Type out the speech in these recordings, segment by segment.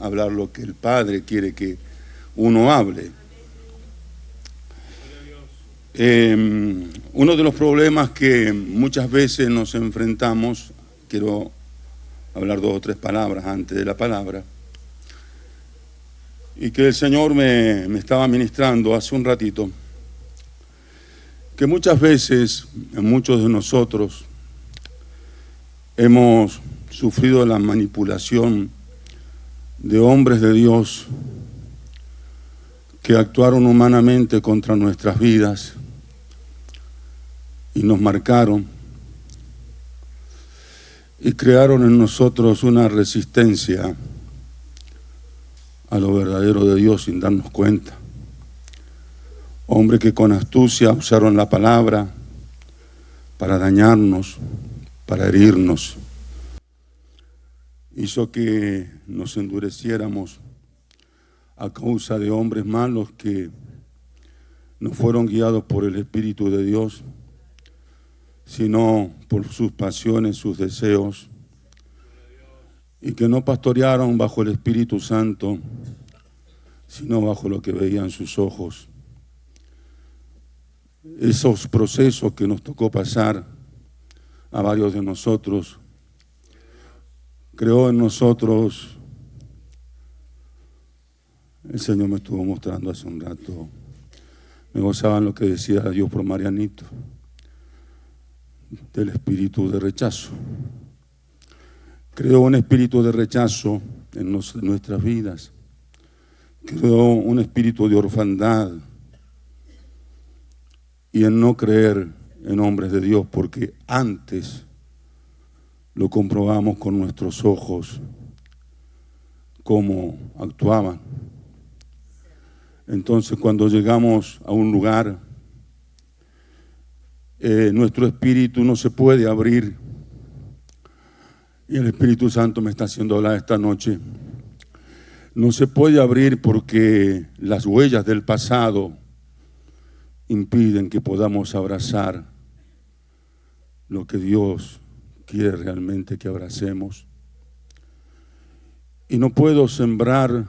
hablar lo que el Padre quiere que uno hable. Uno de los problemas que muchas veces nos enfrentamos, quiero hablar 2 o 3 palabras antes de la palabra, y que el Señor me estaba ministrando hace un ratito, que muchas veces, muchos de nosotros, hemos sufrido la manipulación de hombres de Dios que actuaron humanamente contra nuestras vidas y nos marcaron y crearon en nosotros una resistencia a lo verdadero de Dios sin darnos cuenta. Hombres que con astucia usaron la palabra para dañarnos, para herirnos. Hizo que nos endureciéramos a causa de hombres malos que no fueron guiados por el Espíritu de Dios, sino por sus pasiones, sus deseos, y que no pastorearon bajo el Espíritu Santo, sino bajo lo que veían sus ojos. Esos procesos que nos tocó pasar a varios de nosotros, creó en nosotros, el Señor me estuvo mostrando hace un rato, me gozaban lo que decía Dios por Marianito, del espíritu de rechazo. Creó un espíritu de rechazo en nuestras vidas, creó un espíritu de orfandad y en no creer en hombres de Dios, porque antes lo comprobamos con nuestros ojos cómo actuaban. Entonces, cuando llegamos a un lugar, nuestro espíritu no se puede abrir, y el Espíritu Santo me está haciendo hablar esta noche. No se puede abrir porque las huellas del pasado impiden que podamos abrazar lo que Dios quiere realmente que abracemos. Y no puedo sembrar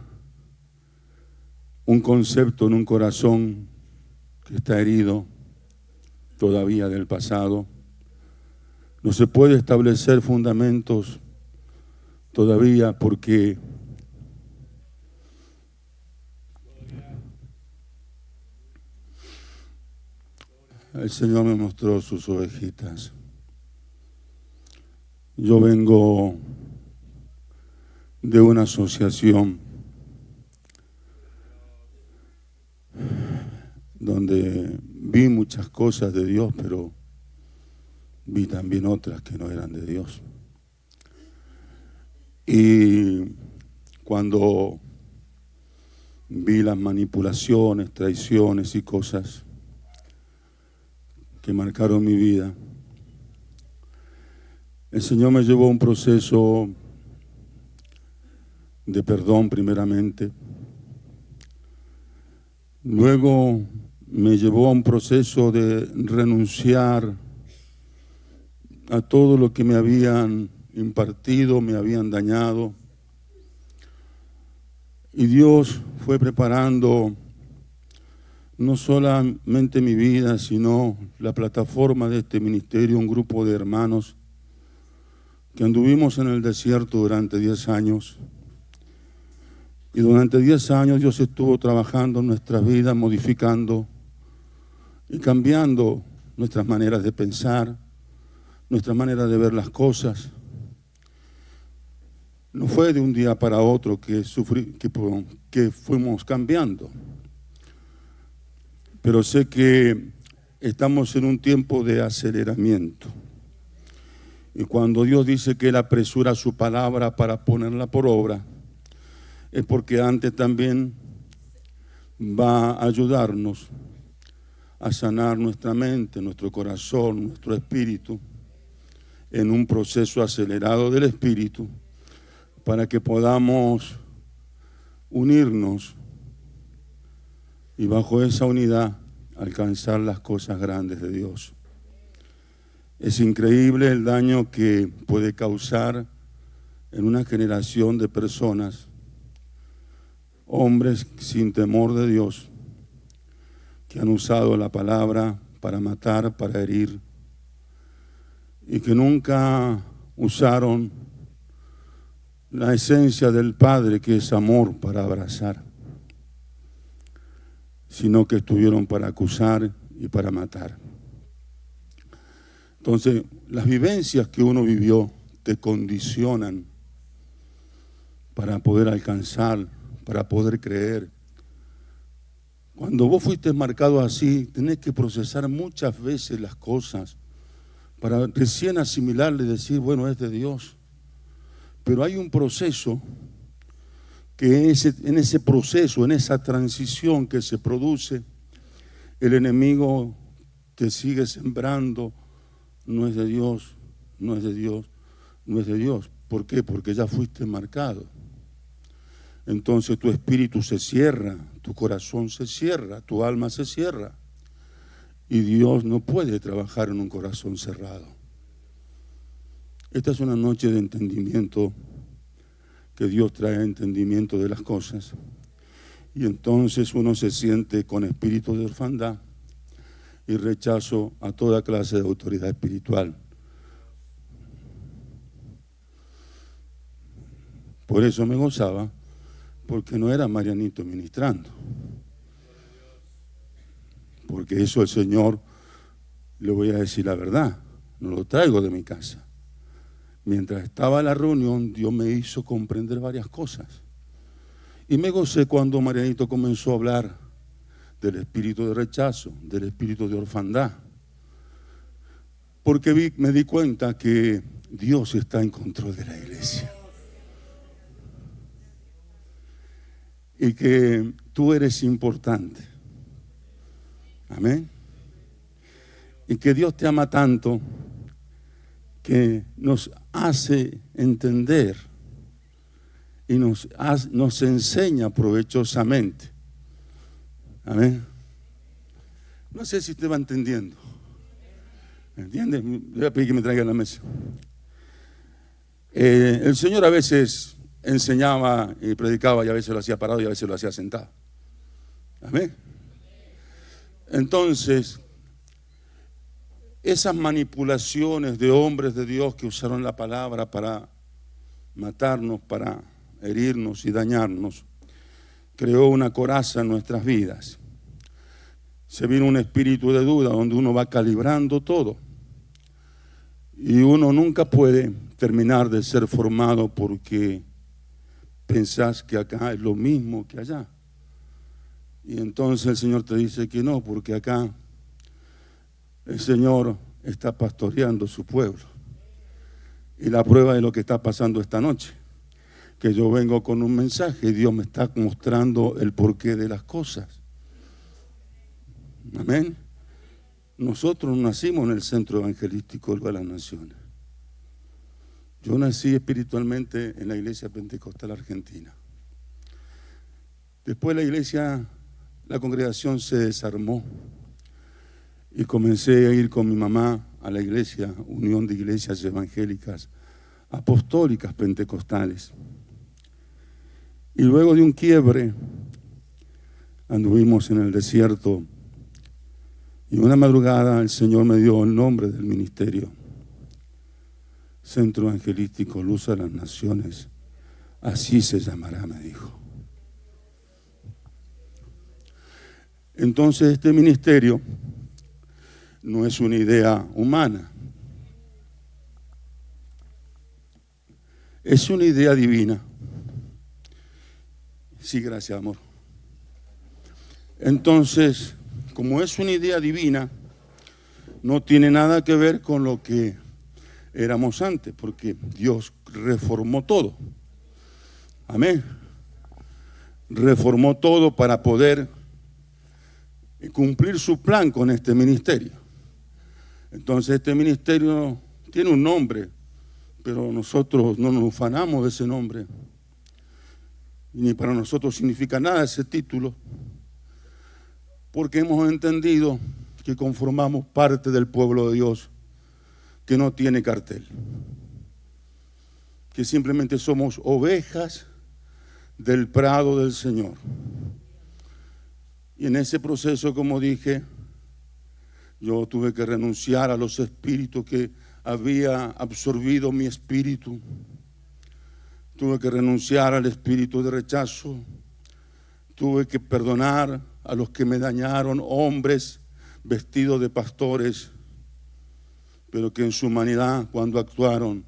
un concepto en un corazón que está herido todavía del pasado. No se puede establecer fundamentos todavía porque el Señor me mostró sus ovejitas. Yo vengo de una asociación donde vi muchas cosas de Dios, pero vi también otras que no eran de Dios. Y cuando vi las manipulaciones, traiciones y cosas que marcaron mi vida, el Señor me llevó a un proceso de perdón primeramente. Luego me llevó a un proceso de renunciar a todo lo que me habían impartido, me habían dañado. Y Dios fue preparando no solamente mi vida, sino la plataforma de este ministerio, un grupo de hermanos que anduvimos en el desierto durante 10 años. Y durante 10 años Dios estuvo trabajando en nuestras vidas, modificando y cambiando nuestras maneras de pensar, nuestra manera de ver las cosas. No fue de un día para otro que fuimos cambiando. Pero sé que estamos en un tiempo de aceleramiento. Y cuando Dios dice que Él apresura su palabra para ponerla por obra, es porque antes también va a ayudarnos a sanar nuestra mente, nuestro corazón, nuestro espíritu, en un proceso acelerado del espíritu, para que podamos unirnos y bajo esa unidad alcanzar las cosas grandes de Dios. Es increíble el daño que puede causar en una generación de personas hombres sin temor de Dios que han usado la palabra para matar, para herir, y que nunca usaron la esencia del Padre, que es amor, para abrazar, sino que estuvieron para acusar y para matar. Entonces, las vivencias que uno vivió te condicionan para poder alcanzar, para poder creer. Cuando vos fuiste marcado así, tenés que procesar muchas veces las cosas para recién asimilarle y decir, bueno, es de Dios. Pero hay un proceso que en ese proceso, en esa transición que se produce, el enemigo te sigue sembrando, no es de Dios, no es de Dios, no es de Dios. ¿Por qué? Porque ya fuiste marcado. Entonces tu espíritu se cierra, tu corazón se cierra, tu alma se cierra. Y Dios no puede trabajar en un corazón cerrado. Esta es una noche de entendimiento, que Dios trae entendimiento de las cosas. Y entonces uno se siente con espíritu de orfandad y rechazo a toda clase de autoridad espiritual. Por eso me gozaba, porque no era Marianito ministrando. Porque eso el Señor, le voy a decir la verdad, no lo traigo de mi casa. Mientras estaba en la reunión, Dios me hizo comprender varias cosas. Y me gocé cuando Marianito comenzó a hablar del espíritu de rechazo, del espíritu de orfandad. Porque me di cuenta que Dios está en control de la iglesia. Y que tú eres importante. Amén. Y que Dios te ama tanto que nos hace entender y nos enseña provechosamente. Amén. No sé si usted va entendiendo. ¿Entiende? Le voy a pedir que me traiga la mesa. El Señor a veces enseñaba y predicaba, y a veces lo hacía parado y a veces lo hacía sentado. Amén. Entonces, esas manipulaciones de hombres de Dios que usaron la palabra para matarnos, para herirnos y dañarnos, creó una coraza en nuestras vidas. Se vino un espíritu de duda donde uno va calibrando todo. Y uno nunca puede terminar de ser formado porque pensás que acá es lo mismo que allá. Y entonces el Señor te dice que no, porque acá el Señor está pastoreando su pueblo. Y la prueba de lo que está pasando esta noche, que yo vengo con un mensaje y Dios me está mostrando el porqué de las cosas. Amén. Nosotros nacimos en el Centro Evangelístico de las Naciones. Yo nací espiritualmente en la Iglesia Pentecostal Argentina. Después la congregación se desarmó y comencé a ir con mi mamá a la iglesia, Unión de Iglesias Evangélicas Apostólicas Pentecostales. Y luego de un quiebre, anduvimos en el desierto y una madrugada el Señor me dio el nombre del ministerio. Centro Evangelístico Luz a las Naciones, así se llamará, me dijo. Entonces este ministerio no es una idea humana, es una idea divina. Sí, gracias, amor. Entonces, como es una idea divina, no tiene nada que ver con lo que éramos antes, porque Dios reformó todo. Amén. Reformó todo para poder cumplir su plan con este ministerio. Entonces este ministerio tiene un nombre, pero nosotros no nos ufanamos de ese nombre. Ni para nosotros significa nada ese título, porque hemos entendido que conformamos parte del pueblo de Dios que no tiene cartel, que simplemente somos ovejas del prado del Señor. Y en ese proceso, como dije, yo tuve que renunciar a los espíritus que había absorbido mi espíritu. Tuve que renunciar al espíritu de rechazo. Tuve que perdonar a los que me dañaron, hombres vestidos de pastores, pero que en su humanidad, cuando actuaron,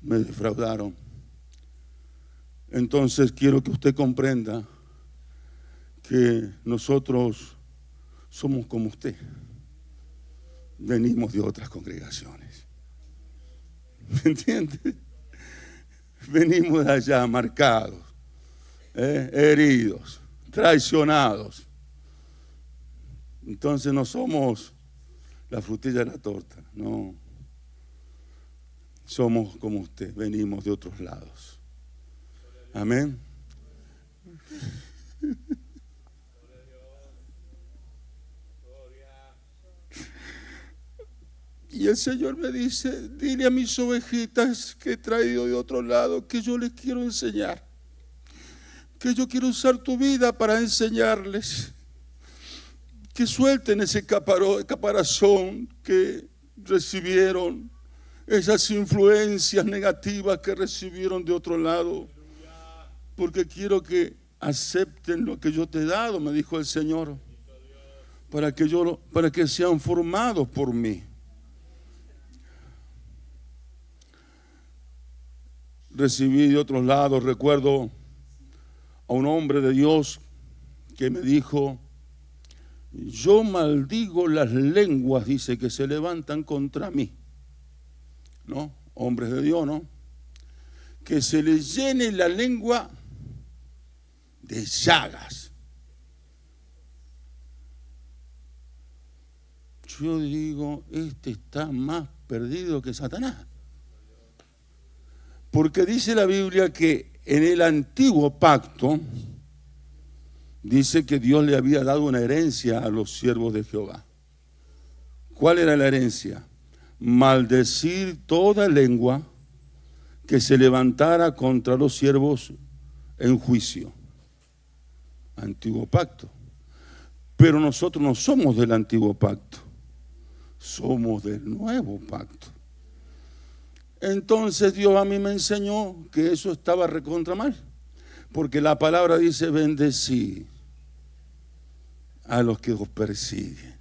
me defraudaron. Entonces quiero que usted comprenda que nosotros somos como usted. Venimos de otras congregaciones. ¿Me entiende? Venimos de allá marcados, heridos, traicionados. Entonces no somos la frutilla de la torta, no. Somos como usted, venimos de otros lados. Amén. Y el Señor me dice, dile a mis ovejitas que he traído de otro lado que yo les quiero enseñar, que yo quiero usar tu vida para enseñarles, que suelten ese caparazón que recibieron, esas influencias negativas que recibieron de otro lado, porque quiero que acepten lo que yo te he dado, me dijo el Señor, para que sean formados por mí. Recibí de otros lados, recuerdo a un hombre de Dios que me dijo, yo maldigo las lenguas, dice, que se levantan contra mí, ¿no? Hombres de Dios, ¿no? Que se les llene la lengua de llagas. Yo digo, este está más perdido que Satanás. Porque dice la Biblia que en el antiguo pacto, dice que Dios le había dado una herencia a los siervos de Jehová. ¿Cuál era la herencia? Maldecir toda lengua que se levantara contra los siervos en juicio. Antiguo pacto. Pero nosotros no somos del antiguo pacto, somos del nuevo pacto. Entonces Dios a mí me enseñó que eso estaba recontra mal, porque la palabra dice bendecí a los que os persiguen.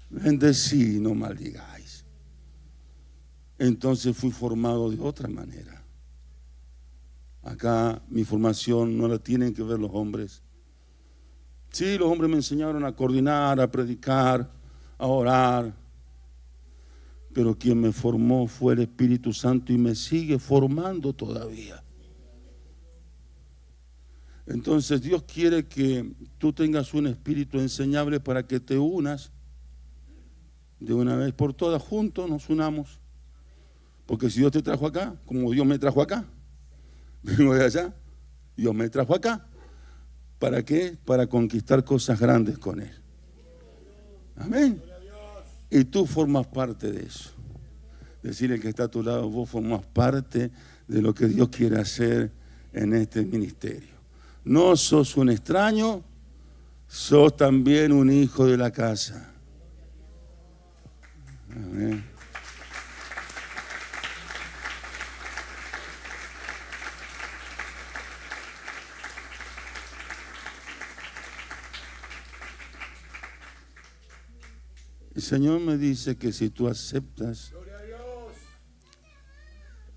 Bendecí, no maldigáis. Entonces fui formado de otra manera. Acá mi formación no la tienen que ver los hombres. Sí, los hombres me enseñaron a coordinar, a predicar, a orar, pero quien me formó fue el Espíritu Santo y me sigue formando todavía. Entonces Dios quiere que tú tengas un espíritu enseñable para que te unas de una vez por todas, juntos nos unamos. Porque si Dios te trajo acá, como Dios me trajo acá, vengo de allá, Dios me trajo acá. ¿Para qué? Para conquistar cosas grandes con Él. Amén. Y tú formas parte de eso. Decirle que está a tu lado, vos formas parte de lo que Dios quiere hacer en este ministerio. No sos un extraño, sos también un hijo de la casa. Amén. El Señor me dice que si tú aceptas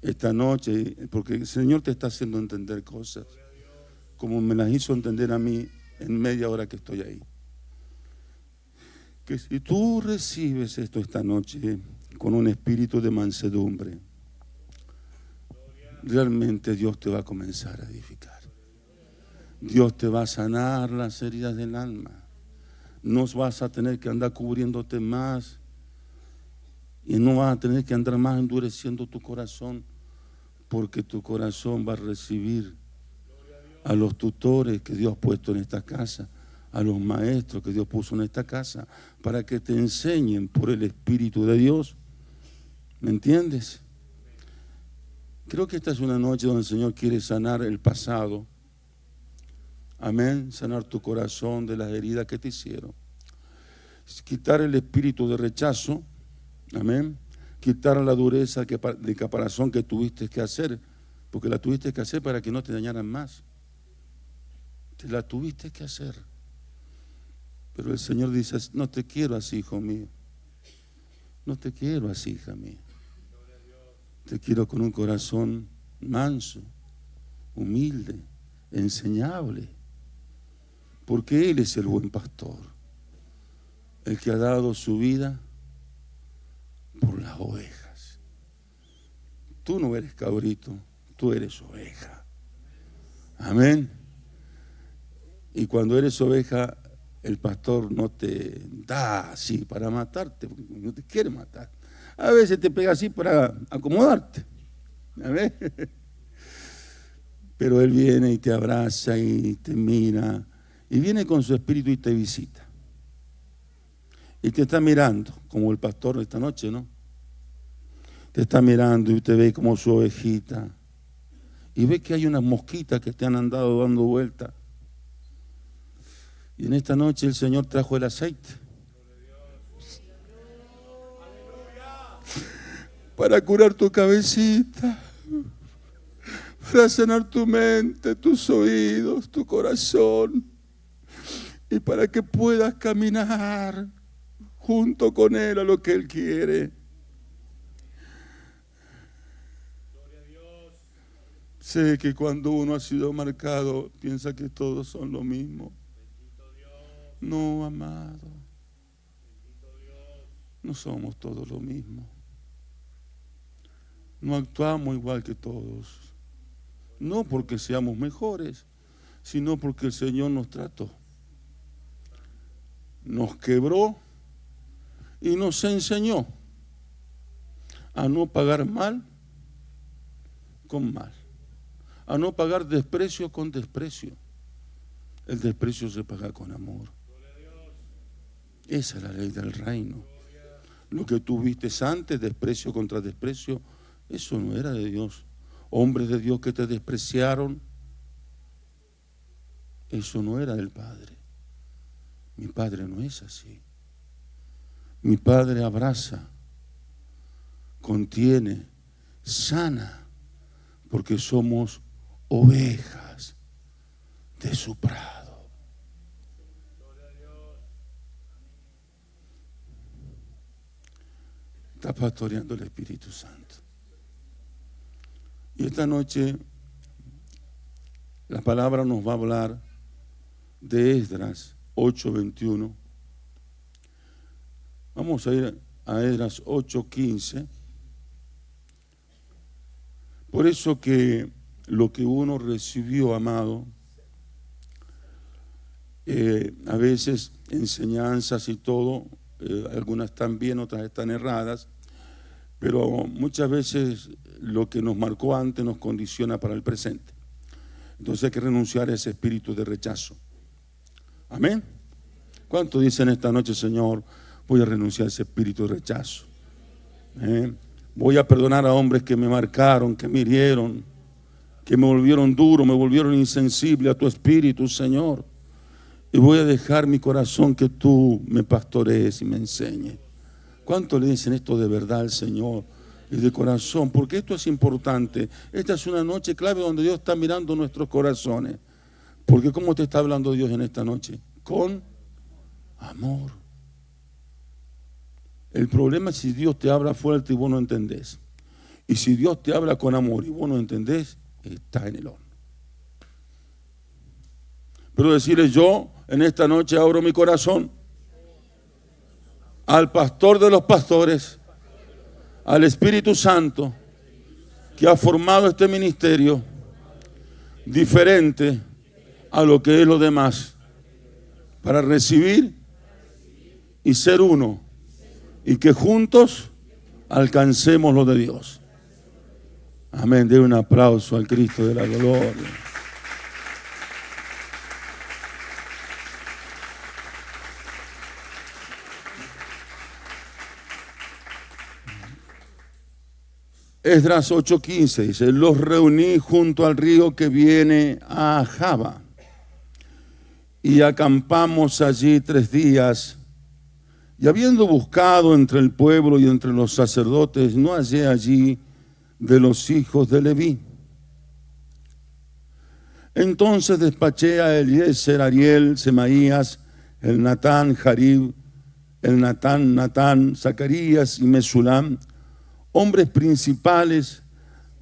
esta noche, porque el Señor te está haciendo entender cosas, como me las hizo entender a mí en media hora que estoy ahí. Que si tú recibes esto esta noche con un espíritu de mansedumbre, realmente Dios te va a comenzar a edificar. Dios te va a sanar las heridas del alma. No vas a tener que andar cubriéndote más y no vas a tener que andar más endureciendo tu corazón, porque tu corazón va a recibir a los tutores que Dios ha puesto en esta casa, a los maestros que Dios puso en esta casa, para que te enseñen por el Espíritu de Dios. ¿Me entiendes? Creo que esta es una noche donde el Señor quiere sanar el pasado. Amén. Sanar tu corazón de las heridas que te hicieron. Quitar el espíritu de rechazo. Amén. Quitar la dureza de caparazón que tuviste que hacer. Porque la tuviste que hacer para que no te dañaran más. Te la tuviste que hacer. Pero el Señor dice, no te quiero así, hijo mío. No te quiero así, hija mía. Te quiero con un corazón manso, humilde, enseñable. Porque Él es el buen pastor. El que ha dado su vida por las ovejas. Tú no eres cabrito, tú eres oveja. Amén. Y cuando eres oveja, el pastor no te da así para matarte, porque no te quiere matar. A veces te pega así para acomodarte. ¿Amén? Pero Él viene y te abraza y te mira. Y viene con su espíritu y te visita. Y te está mirando, como el pastor esta noche, ¿no? Te está mirando y te ve como su ovejita. Y ve que hay unas mosquitas que te han andado dando vuelta. Y en esta noche el Señor trajo el aceite para curar tu cabecita, para sanar tu mente, tus oídos, tu corazón, y para que puedas caminar junto con Él a lo que Él quiere. Sé que cuando uno ha sido marcado piensa que todos son lo mismo. No, amado, no somos todos lo mismo. No actuamos igual que todos. No porque seamos mejores, sino porque el Señor nos trató. Nos quebró y nos enseñó a no pagar mal con mal, a no pagar desprecio con desprecio. El desprecio se paga con amor. Esa es la ley del reino. Lo que tú viste antes, desprecio contra desprecio, eso no era de Dios. Hombres de Dios que te despreciaron, eso no era del Padre. Mi Padre no es así. Mi Padre abraza, contiene, sana, porque somos ovejas de su prado. Está pastoreando el Espíritu Santo. Y esta noche la palabra nos va a hablar de Esdras 8:21. Vamos a ir a Esdras 8:15. Por eso que lo que uno recibió, amado, a veces enseñanzas y todo, algunas están bien, otras están erradas, pero muchas veces lo que nos marcó antes nos condiciona para el presente. Entonces hay que renunciar a ese espíritu de rechazo. Amén. ¿Cuántos dicen esta noche, Señor, voy a renunciar a ese espíritu de rechazo? Voy a perdonar a hombres que me marcaron, que me hirieron, que me volvieron duro, me volvieron insensible a tu espíritu, Señor. Y voy a dejar mi corazón que tú me pastorees y me enseñes. ¿Cuánto le dicen esto de verdad al Señor y de corazón? Porque esto es importante. Esta es una noche clave donde Dios está mirando nuestros corazones. Porque ¿cómo te está hablando Dios en esta noche? Con amor. El problema es si Dios te habla fuerte y vos no entendés. Y si Dios te habla con amor y vos no entendés, está en el horno. Pero decirle, yo en esta noche abro mi corazón al pastor de los pastores, al Espíritu Santo, que ha formado este ministerio diferente a lo que es lo demás, para recibir y ser uno, y que juntos alcancemos lo de Dios. Amén. Den un aplauso al Cristo de la gloria. Esdras 8:15 dice: los reuní junto al río que viene a Jaba, y acampamos allí 3 días, y habiendo buscado entre el pueblo y entre los sacerdotes, no hallé allí de los hijos de Leví. Entonces despaché a Eliezer, Ariel, Semaías, el Natán, Jarib, el Natán, Zacarías y Mesulam, hombres principales,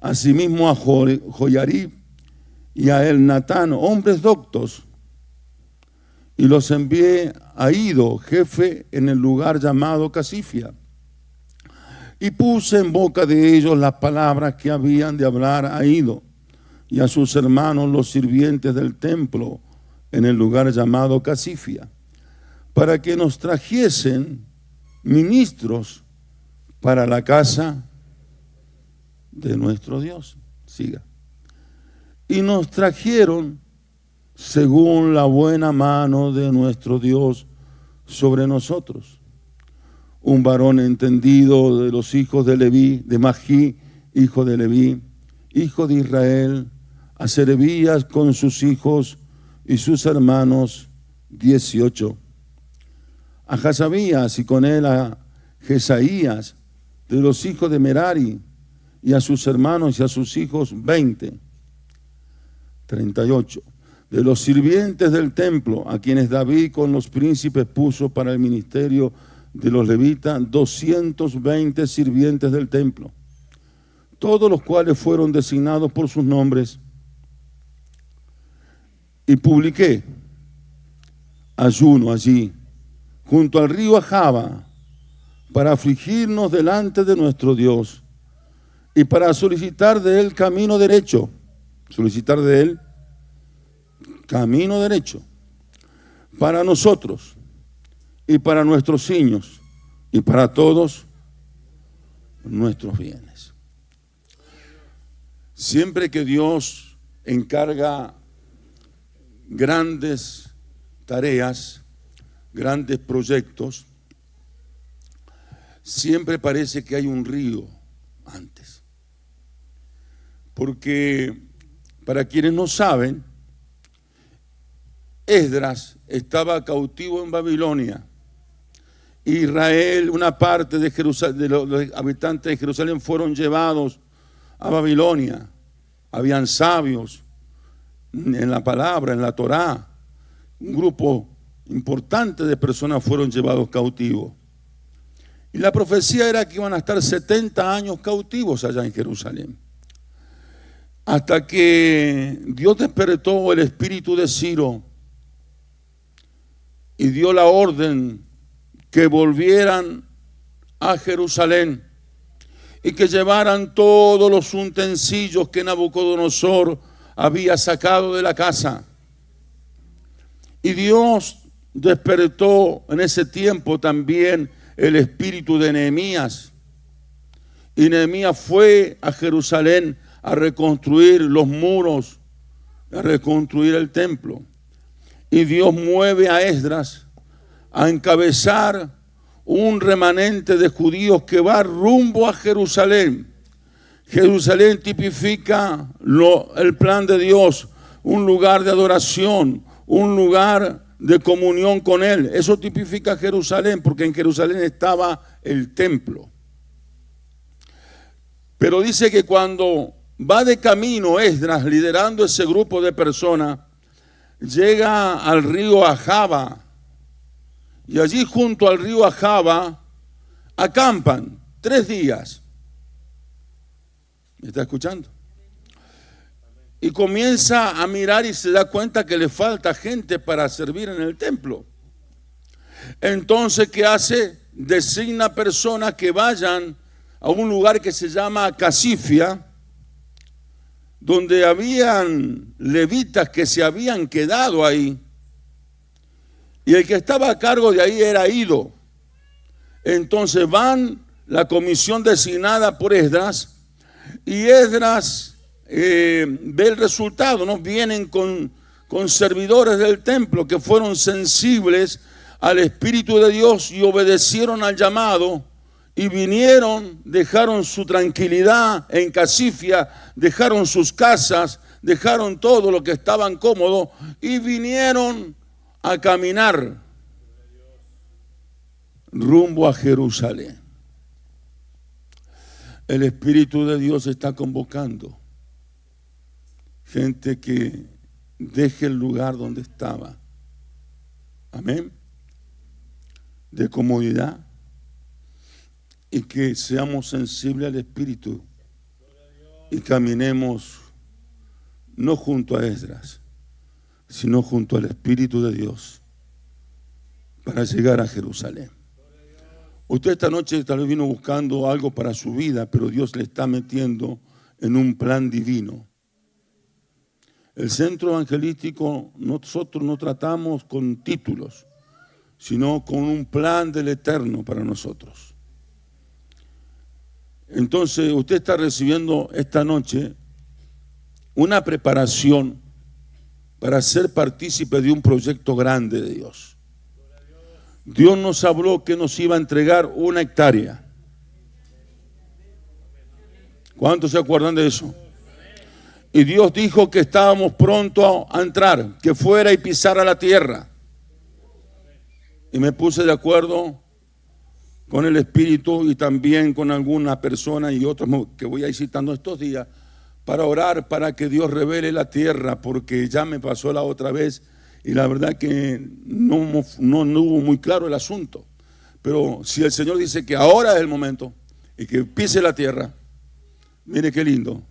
asimismo a Joyarib y a el Natán, hombres doctos, y los envié a Ido, jefe en el lugar llamado Casifia, y puse en boca de ellos las palabras que habían de hablar a Ido y a sus hermanos los sirvientes del templo en el lugar llamado Casifia, para que nos trajesen ministros para la casa de nuestro Dios. Siga. Y nos trajeron según la buena mano de nuestro Dios sobre nosotros. Un varón entendido de los hijos de Leví, de Magí, hijo de Leví, hijo de Israel, a Serebías con sus hijos y sus hermanos 18. A Jasabías y con él a Jesaías de los hijos de Merari, y a sus hermanos y a sus hijos 20. 38. De los sirvientes del templo, a quienes David con los príncipes puso para el ministerio de los levitas, 220 sirvientes del templo, todos los cuales fueron designados por sus nombres. Y publiqué ayuno allí, junto al río Ahava, para afligirnos delante de nuestro Dios y para solicitar de él camino derecho. Solicitar de él camino derecho para nosotros y para nuestros niños y para todos nuestros bienes. Siempre que Dios encarga grandes tareas, grandes proyectos, siempre parece que hay un río antes. Porque para quienes no saben, Esdras estaba cautivo en Babilonia. Israel, una parte de Jerusalén, de los habitantes de Jerusalén fueron llevados a Babilonia. Habían sabios en la palabra, en la Torá. Un grupo importante de personas fueron llevados cautivos. Y la profecía era que iban a estar 70 años cautivos allá en Jerusalén. Hasta que Dios despertó el espíritu de Ciro y dio la orden que volvieran a Jerusalén y que llevaran todos los utensilios que Nabucodonosor había sacado de la casa. Y Dios despertó en ese tiempo también el espíritu de Nehemías. Y Nehemías fue a Jerusalén a reconstruir los muros, a reconstruir el templo. Y Dios mueve a Esdras a encabezar un remanente de judíos que va rumbo a Jerusalén. Jerusalén tipifica el plan de Dios, un lugar de adoración, un lugar de comunión con Él. Eso tipifica Jerusalén, porque en Jerusalén estaba el templo. Pero dice que cuando va de camino Esdras, liderando ese grupo de personas, llega al río Ahava, y allí junto al río Ahava acampan 3 días. ¿Me está escuchando? Y comienza a mirar y se da cuenta que le falta gente para servir en el templo. Entonces, ¿qué hace? Designa personas que vayan a un lugar que se llama Casifia, donde habían levitas que se habían quedado ahí, y el que estaba a cargo de ahí era Ido. Entonces van la comisión designada por Esdras, y Esdras ve el resultado, ¿no? Vienen con servidores del templo que fueron sensibles al Espíritu de Dios y obedecieron al llamado y vinieron, dejaron su tranquilidad en Casifia, dejaron sus casas, dejaron todo lo que estaban cómodos y vinieron a caminar rumbo a Jerusalén. El Espíritu de Dios está convocando gente que deje el lugar donde estaba. Amén. De comodidad. Y que seamos sensibles al Espíritu y caminemos no junto a Esdras, sino junto al Espíritu de Dios para llegar a Jerusalén. Usted esta noche tal vez vino buscando algo para su vida, pero Dios le está metiendo en un plan divino. El centro evangelístico, nosotros no tratamos con títulos, sino con un plan del Eterno para nosotros. Entonces usted está recibiendo esta noche una preparación para ser partícipe de un proyecto grande de Dios. Dios nos habló que nos iba a entregar 1 hectárea. ¿Cuántos se acuerdan de eso? Y Dios dijo que estábamos pronto a entrar, que fuera y pisara la tierra. Y me puse de acuerdo con el Espíritu y también con alguna persona y otros que voy a ir citando estos días para orar para que Dios revele la tierra, porque ya me pasó la otra vez y la verdad que no hubo muy claro el asunto. Pero si el Señor dice que ahora es el momento y que pise la tierra, mire qué lindo.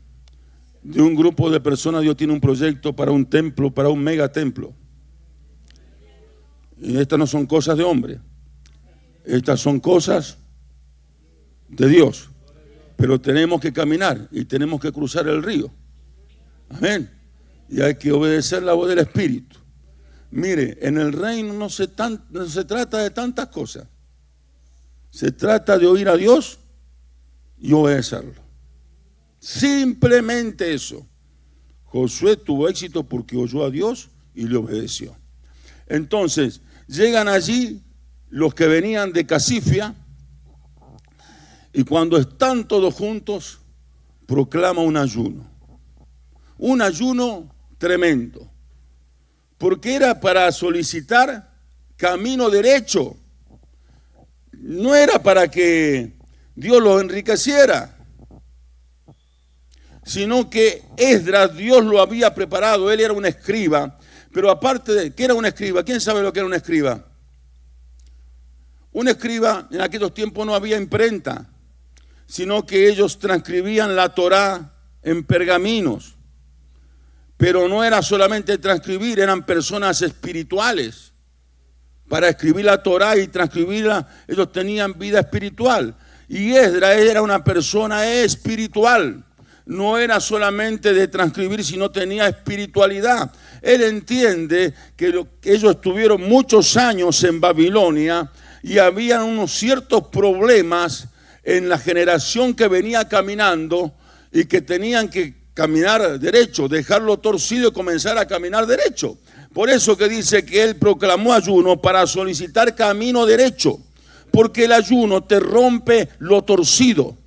De un grupo de personas Dios tiene un proyecto para un templo, para un megatemplo. Y estas no son cosas de hombre. Estas son cosas de Dios. Pero tenemos que caminar y tenemos que cruzar el río. Amén. Y hay que obedecer la voz del Espíritu. Mire, en el reino no se trata de tantas cosas. Se trata de oír a Dios y obedecerlo. Simplemente eso. Josué tuvo éxito porque oyó a Dios y le obedeció. Entonces, llegan allí los que venían de Casifia y cuando están todos juntos, proclama un ayuno tremendo, porque era para solicitar camino derecho, no era para que Dios los enriqueciera, sino que Esdras, Dios lo había preparado, él era un escriba, pero aparte de que era un escriba, ¿quién sabe lo que era un escriba? Un escriba, en aquellos tiempos no había imprenta, sino que ellos transcribían la Torá en pergaminos. Pero no era solamente transcribir, eran personas espirituales. Para escribir la Torá y transcribirla, ellos tenían vida espiritual. Y Esdras era una persona espiritual. No era solamente de transcribir, sino tenía espiritualidad. Él entiende que ellos estuvieron muchos años en Babilonia y había unos ciertos problemas en la generación que venía caminando y que tenían que caminar derecho, dejarlo torcido y comenzar a caminar derecho. Por eso que dice que él proclamó ayuno para solicitar camino derecho, porque el ayuno te rompe lo torcido.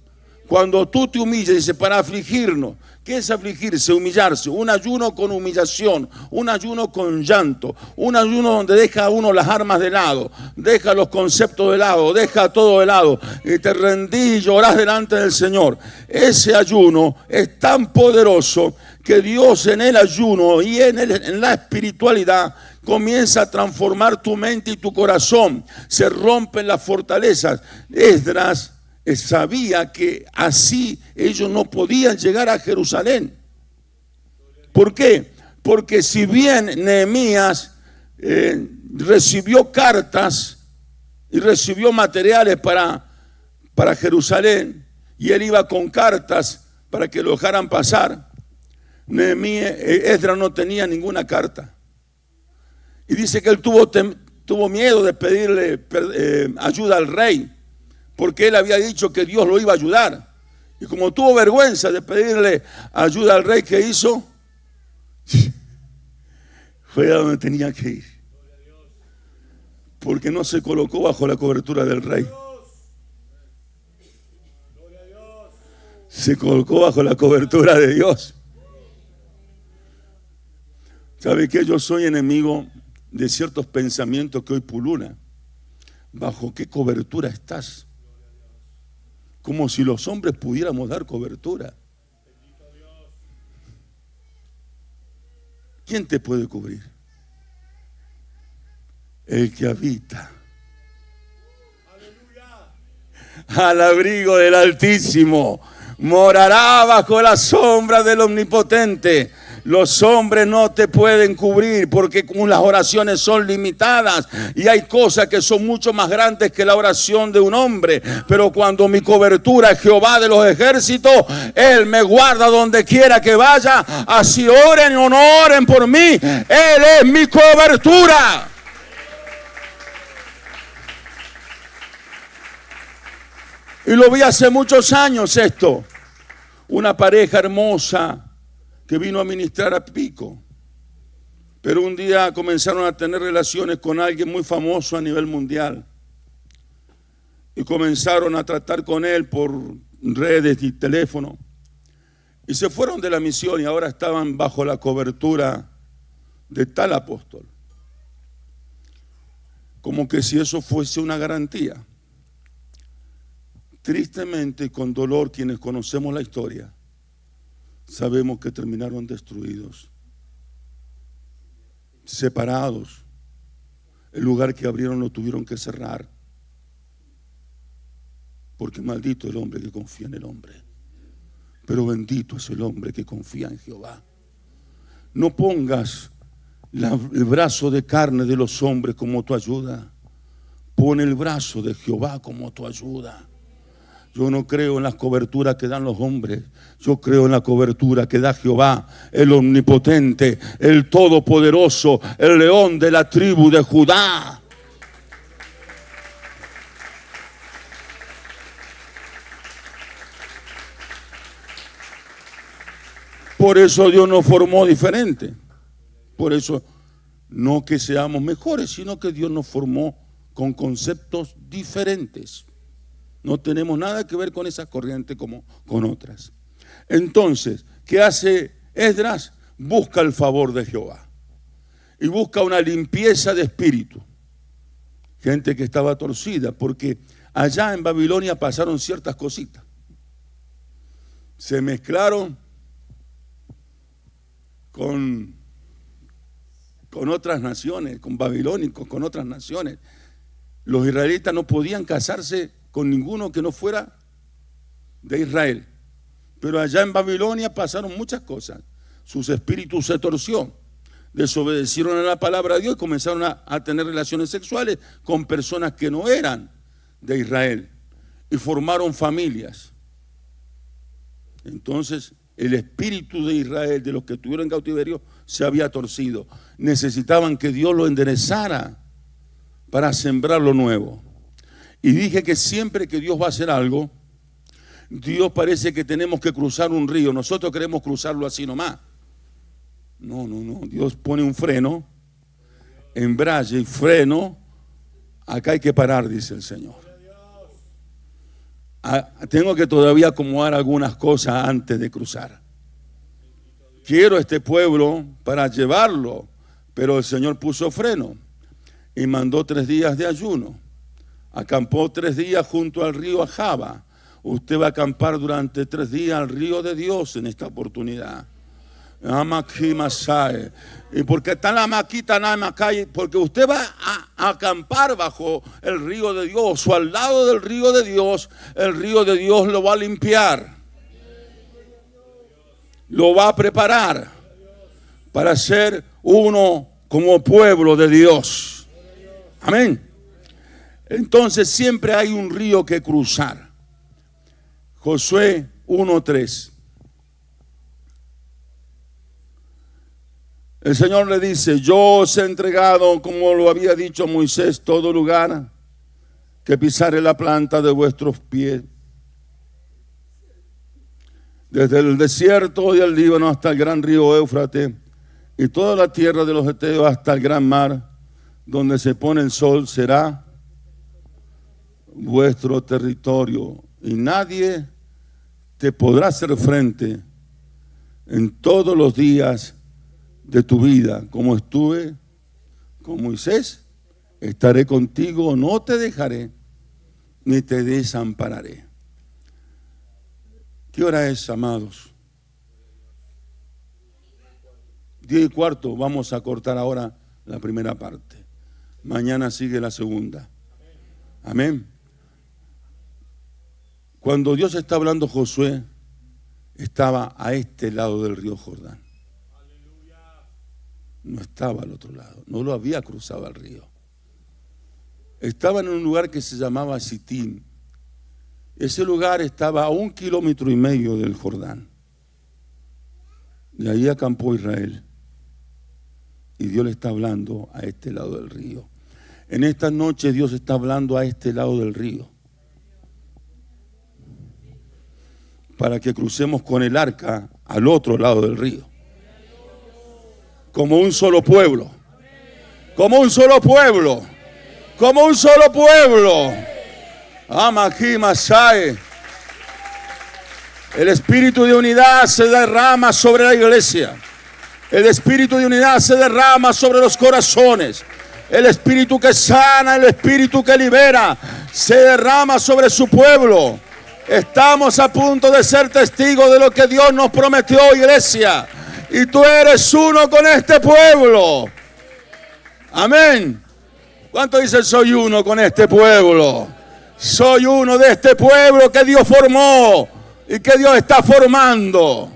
Cuando tú te humillas, dice, para afligirnos. ¿Qué es afligirse? Humillarse. Un ayuno con humillación, un ayuno con llanto, un ayuno donde deja a uno las armas de lado, deja los conceptos de lado, deja todo de lado y te rendís y llorás delante del Señor. Ese ayuno es tan poderoso que Dios en el ayuno y en la espiritualidad comienza a transformar tu mente y tu corazón. Se rompen las fortalezas. Esdras sabía que así ellos no podían llegar a Jerusalén. ¿Por qué? Porque si bien Nehemías recibió cartas y recibió materiales para Jerusalén, y él iba con cartas para que lo dejaran pasar, Esdras no tenía ninguna carta. Y dice que él tuvo miedo de pedirle ayuda al rey, porque él había dicho que Dios lo iba a ayudar. Y como tuvo vergüenza de pedirle ayuda al rey, ¿qué hizo? Fue a donde tenía que ir. Porque no se colocó bajo la cobertura del rey. Se colocó bajo la cobertura de Dios. ¿Sabe qué? Yo soy enemigo de ciertos pensamientos que hoy pululan. ¿Bajo qué cobertura estás? Como si los hombres pudiéramos dar cobertura. ¿Quién te puede cubrir? El que habita al abrigo del Altísimo morará bajo la sombra del Omnipotente. Los hombres no te pueden cubrir porque las oraciones son limitadas y hay cosas que son mucho más grandes que la oración de un hombre. Pero cuando mi cobertura es Jehová de los ejércitos, Él me guarda donde quiera que vaya. Así oren o no oren por mí, Él es mi cobertura. Y lo vi hace muchos años esto. Una pareja hermosa que vino a ministrar a Pico. Pero un día comenzaron a tener relaciones con alguien muy famoso a nivel mundial. Y comenzaron a tratar con él por redes y teléfono. Y se fueron de la misión y ahora estaban bajo la cobertura de tal apóstol. Como que si eso fuese una garantía. Tristemente y con dolor, quienes conocemos la historia, sabemos que terminaron destruidos, separados. El lugar que abrieron lo tuvieron que cerrar, porque maldito el hombre que confía en el hombre, pero bendito es el hombre que confía en Jehová. No pongas el brazo de carne de los hombres como tu ayuda, pon el brazo de Jehová como tu ayuda. Yo no creo en las coberturas que dan los hombres. Yo creo en la cobertura que da Jehová, el omnipotente, el todopoderoso, el león de la tribu de Judá. Por eso Dios nos formó diferente. Por eso no que seamos mejores, sino que Dios nos formó con conceptos diferentes. No tenemos nada que ver con esas corrientes como con otras. Entonces, ¿qué hace Esdras? Busca el favor de Jehová y busca una limpieza de espíritu. Gente que estaba torcida, porque allá en Babilonia pasaron ciertas cositas. Se mezclaron con otras naciones, con babilónicos, con otras naciones. Los israelitas no podían casarse con ninguno que no fuera de Israel. Pero allá en Babilonia pasaron muchas cosas. Sus espíritus se torció, desobedecieron a la palabra de Dios y comenzaron a tener relaciones sexuales con personas que no eran de Israel y formaron familias. Entonces el espíritu de Israel, de los que estuvieron en cautiverio, se había torcido. Necesitaban que Dios lo enderezara para sembrar lo nuevo. Y dije que siempre que Dios va a hacer algo, Dios parece que tenemos que cruzar un río. Nosotros queremos cruzarlo así nomás. No. Dios pone un freno, embrague y freno. Acá hay que parar, dice el Señor. Tengo que todavía acomodar algunas cosas antes de cruzar. Quiero este pueblo para llevarlo, pero el Señor puso freno y mandó 3 días de ayuno. Acampó 3 días junto al río Ahava. Usted va a acampar durante 3 días al río de Dios en esta oportunidad. Y porque está la maquita, porque usted va a acampar bajo el río de Dios o al lado del río de Dios. El río de Dios lo va a limpiar, lo va a preparar para ser uno como pueblo de Dios. Amén. Entonces siempre hay un río que cruzar. Josué 1:3. El Señor le dice: yo os he entregado, como lo había dicho Moisés, todo lugar que pisare la planta de vuestros pies, desde el desierto y el Líbano hasta el gran río Éufrates, y toda la tierra de los heteos hasta el gran mar, donde se pone el sol, será vuestro territorio, y nadie te podrá hacer frente en todos los días de tu vida. Como estuve con Moisés, estaré contigo, no te dejaré, ni te desampararé. ¿Qué hora es, amados? 10:15. Vamos a cortar ahora la primera parte. Mañana sigue la segunda. Amén. Cuando Dios está hablando, Josué estaba a este lado del río Jordán. No estaba al otro lado, no lo había cruzado el río. Estaba en un lugar que se llamaba Sitín. Ese lugar estaba a 1,5 kilómetros del Jordán. Y ahí acampó Israel. Y Dios le está hablando a este lado del río. En esta noche Dios está hablando a este lado del río, para que crucemos con el arca al otro lado del río. Como un solo pueblo. Como un solo pueblo. Como un solo pueblo. Amaquí Masai. El espíritu de unidad se derrama sobre la iglesia. El espíritu de unidad se derrama sobre los corazones. El espíritu que sana, el espíritu que libera, se derrama sobre su pueblo. Estamos a punto de ser testigos de lo que Dios nos prometió, iglesia. Y tú eres uno con este pueblo. Amén. ¿Cuánto dicen soy uno con este pueblo? Soy uno de este pueblo que Dios formó y que Dios está formando.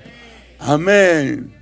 Amén.